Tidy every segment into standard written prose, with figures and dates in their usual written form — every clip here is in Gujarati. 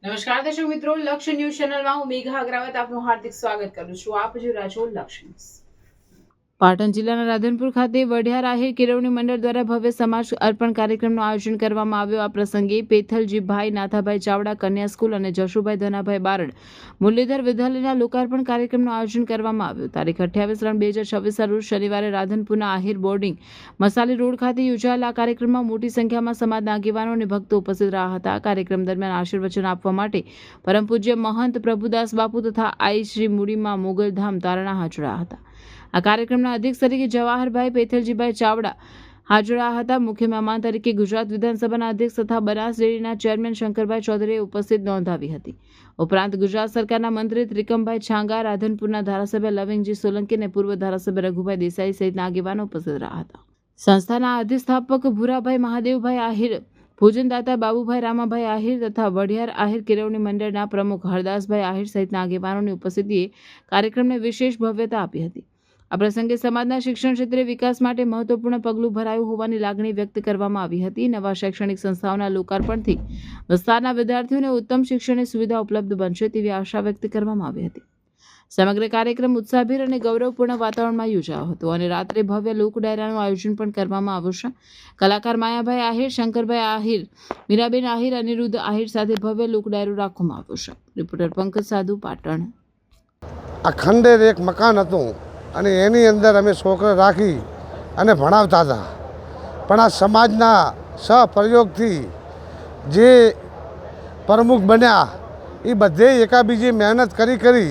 નમસ્કાર દર્શક મિત્રો, લક્ષ્ય ન્યૂઝ ચેનલમાં હું મેઘા અગ્રવાલ આપનું હાર્દિક સ્વાગત કરું છું. આપ જોઈ રહ્યા છો લક્ષ્ય ન્યૂઝ. પાટણ જિલ્લાના રાધનપુર ખાતે વઢિયાર આહિર કેળવણી મંડળ દ્વારા ભવ્ય સમાજ અર્પણ કાર્યક્રમનું આયોજન કરવામાં આવ્યું. આ પ્રસંગે પેથલજીભાઈ નાથાભાઈ ચાવડા કન્યા સ્કૂલ અને જશુભાઈ ધનાભાઈ બારડ મુરલીધર વિદ્યાલયના લોકાર્પણ કાર્યક્રમનું આયોજન કરવામાં આવ્યું. તારીખ 28/3/2026 રોજ શનિવારે રાધનપુરના આહિર બોર્ડિંગ મસાલી રોડ ખાતે યોજાયેલા આ કાર્યક્રમમાં મોટી સંખ્યામાં સમાજના આગેવાનો અને ભક્તો ઉપસ્થિત રહ્યા હતા. કાર્યક્રમ દરમિયાન આશીર્વચન આપવા માટે પરમ પૂજ્ય મહંત પ્રભુદાસ બાપુ તથા આઈ શ્રી મૂડીમાં મોગલધામ તારણા હાજર રહ્યા હતા. આ કાર્યક્રમના અધ્યક્ષ તરીકે જવાહરભાઈ પેથલજીભાઈ ચાવડા હાજર રહ્યા હતા. મુખ્ય મહેમાન તરીકે ગુજરાત વિધાનસભાના અધ્યક્ષ તથા બનાસ ડેરીના ચેરમેન શંકરભાઈ ચૌધરીએ ઉપસ્થિત નોંધાવી હતી. ઉપરાંત ગુજરાત સરકારના મંત્રી ત્રિકમભાઈ છાંગા, રાધનપુરના ધારાસભ્ય લવિંગજી સોલંકી અને પૂર્વ ધારાસભ્ય રઘુભાઈ દેસાઈ સહિતના આગેવાનો ઉપસ્થિત રહ્યા હતા. સંસ્થાના અધિષ્ઠાપક ભૂરાભાઈ મહાદેવભાઈ આહિર, ભોજનદાતા બાબુભાઈ રામાભાઈ આહિર તથા વઢિયાર આહિર કેળવણી મંડળના પ્રમુખ હરદાસભાઈ આહિર સહિતના આગેવાનોની ઉપસ્થિતિએ કાર્યક્રમને વિશેષ ભવ્યતા આપી હતી. આ પ્રસંગે સમાજના શિક્ષણ ક્ષેત્રે વિકાસ માટે મહત્વપૂર્ણ પગલું ભરાયું હોવાની લાગણી વ્યક્ત કરવામાં આવી હતી. નવા શૈક્ષણિક સંસ્થાઓના લોકાર્પણથી વિસ્તારના વિદ્યાર્થીઓને ઉત્તમ શિક્ષણની સુવિધા ઉપલબ્ધ બનશે તેવી આશા વ્યક્ત કરવામાં આવી હતી. સમગ્ર કાર્યક્રમ ઉત્સાહભેર અને ગૌરવપૂર્ણ વાતાવરણમાં યોજાયો હતો અને રાત્રે ભવ્ય લોક ડાયરાનું આયોજન પણ કરવામાં આવ્યું છે. કલાકાર માયાભાઈ આહિર, શંકરભાઈ આહિર, મીરાબેન આહિર, અનિરુદ્ધ આહિર સાથે ભવ્ય લોક ડાયરો રાખવામાં આવ્યો છે. રિપોર્ટર પંકજ સાધુ, પાટણ. આ ખંડેર એક મકાન હતું અને એની અંદર અમે છોકરા રાખી અને ભણાવતા હતા. પણ આ સમાજના સહપ્રયોગથી જે પ્રમુખ બન્યા એ બધે એકાબીજી મહેનત કરી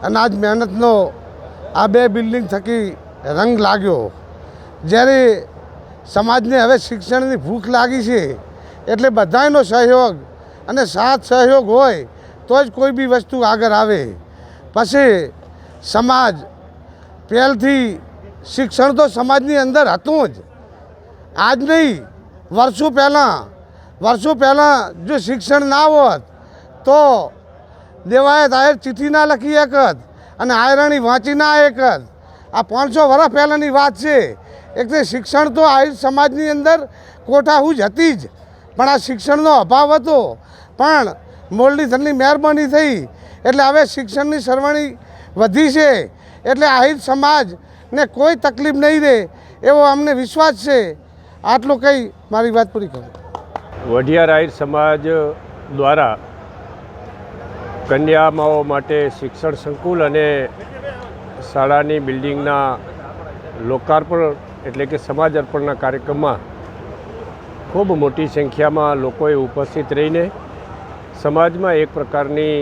અને આજ મહેનતનો આ બે બિલ્ડિંગ થકી રંગ લાગ્યો. જ્યારે સમાજને હવે શિક્ષણની ભૂખ લાગી છે એટલે બધાનો સહયોગ અને સાથ સહયોગ હોય તો જ કોઈ બી વસ્તુ આગળ આવે. પછી સમાજ પહેલથી શિક્ષણ તો સમાજની અંદર હતું જ, આજ નહીં, વર્ષો પહેલાં જો શિક્ષણ ના હોત તો દેવાયત આયર ચિઠ્ઠી ના લખી શકત અને આયરણી વાંચી ના શકત. આ 500 વર્ષ પહેલાંની વાત છે. એટલે શિક્ષણ તો આહિર સમાજની અંદર કોઠાહૂજ હતી જ, પણ આ શિક્ષણનો અભાવ હતો. પણ મુરલીધરની મહેરબાની થઈ એટલે હવે શિક્ષણની સરવાણી વધી છે. એટલે આહિર સમાજને કોઈ તકલીફ નહીં રહે એવો અમને વિશ્વાસ છે. આટલું કહી મારી વાત પૂરી કરું. વઢિયાર આહિર સમાજ દ્વારા કન્યામાઓ માટે શિક્ષણ સંકુલ અને શાળાની બિલ્ડિંગના લોકાર્પણ એટલે કે સમાજ અર્પણના કાર્યક્રમમાં ખૂબ મોટી સંખ્યામાં લોકોએ ઉપસ્થિત રહીને સમાજમાં એક પ્રકારની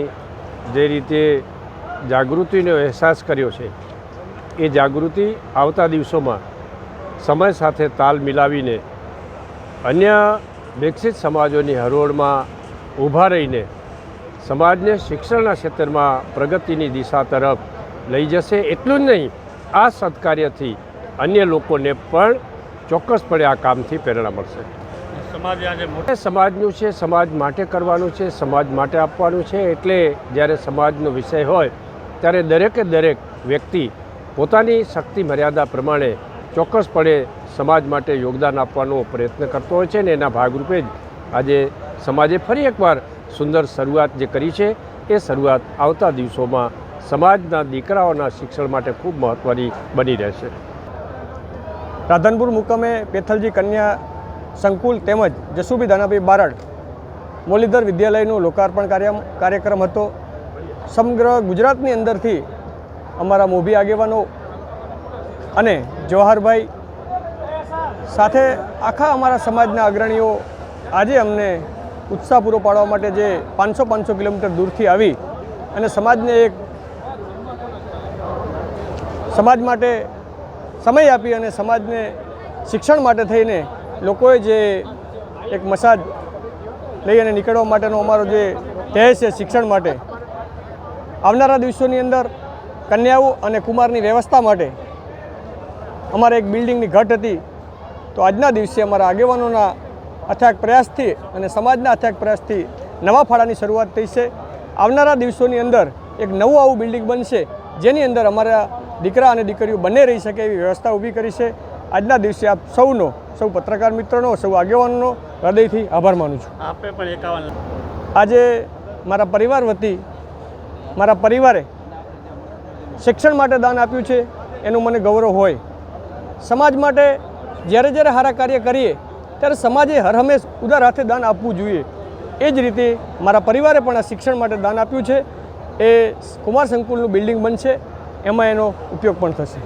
જે રીતે જાગૃતિનો અહેસાસ કર્યો છે એ જાગૃતિ આવતા દિવસોમાં સમય સાથે તાલ મિલાવીને અન્ય વિકસિત સમાજોની હરોળમાં ઊભા રહીને સમાજને શિક્ષણના ક્ષેત્રમાં પ્રગતિની દિશા તરફ લઈ જશે. એટલું જ નહીં, આ સત્કાર્યથી અન્ય લોકોને પણ ચોક્કસપણે આ કામથી પ્રેરણા મળશે. સમાજનું છે, સમાજ માટે કરવાનું છે, સમાજ માટે આપવાનું છે. એટલે જ્યારે સમાજનો વિષય હોય ત્યારે દરેકે દરેક વ્યક્તિ પોતાની શક્તિ મર્યાદા પ્રમાણે ચોક્કસપણે સમાજ માટે યોગદાન આપવાનો પ્રયત્ન કરતો હોય છે. ને એના ભાગરૂપે જ આજે સમાજે ફરી એકવાર સુંદર શરૂઆત જે કરી છે એ શરૂઆત આવતા દિવસોમાં સમાજના દીકરાઓના શિક્ષણ માટે ખૂબ મહત્ત્વની બની રહેશે. રાધનપુર મુકામે પેથલજી કન્યા સંકુલ તેમજ જશુભાઈ ધનાભાઈ બારડ મુરલીધર વિદ્યાલયનું લોકાર્પણ કાર્યક્રમ હતો. સમગ્ર ગુજરાતની અંદરથી અમારા મોભી આગેવાનો અને જવાહરભાઈ સાથે આખા અમારા સમાજના અગ્રણીઓ આજે અમને ઉત્સાહ પૂરો પાડવા માટે જે 500 કિલોમીટર દૂરથી આવી અને સમાજને એક સમાજ માટે સમય આપી અને સમાજને શિક્ષણ માટે થઈને લોકોએ જે એક મસાજ લઈ અને નીકળવા માટેનો અમારો જે ધ્યેય છે શિક્ષણ માટે, આવનારા દિવસોની અંદર કન્યાઓ અને કુમારની વ્યવસ્થા માટે અમારે એક બિલ્ડિંગની ઘટ હતી. તો આજના દિવસે અમારા આગેવાનોના અથાગ પ્રયાસથી અને સમાજના અથાગ પ્રયાસથી નવા ફાળાની શરૂઆત થઈ છે. આવનારા દિવસોની અંદર એક નવું આવું બિલ્ડિંગ બનશે જેની અંદર અમારા દીકરા અને દીકરીઓ બંને રહી શકે એવી વ્યવસ્થા ઊભી કરી છે. આજના દિવસે આપ સૌનો, સૌ પત્રકાર મિત્રોનો, સૌ આગેવાનોનો હૃદયથી આભાર માનું છું. આપે પણ 51 આજે મારા પરિવાર વતી મારા પરિવારે શિક્ષણ માટે દાન આપ્યું છે એનું મને ગૌરવ હોય. સમાજ માટે જ્યારે જ્યારે સારા કાર્ય કરીએ ત્યારે સમાજે હર હંમેશ ઉદાર હાથે દાન આપવું જોઈએ. એ જ રીતે મારા પરિવારે પણ આ શિક્ષણ માટે દાન આપ્યું છે. એ કુમાર સંકુલનું બિલ્ડિંગ બનશે, એમાં એનો ઉપયોગ પણ થશે.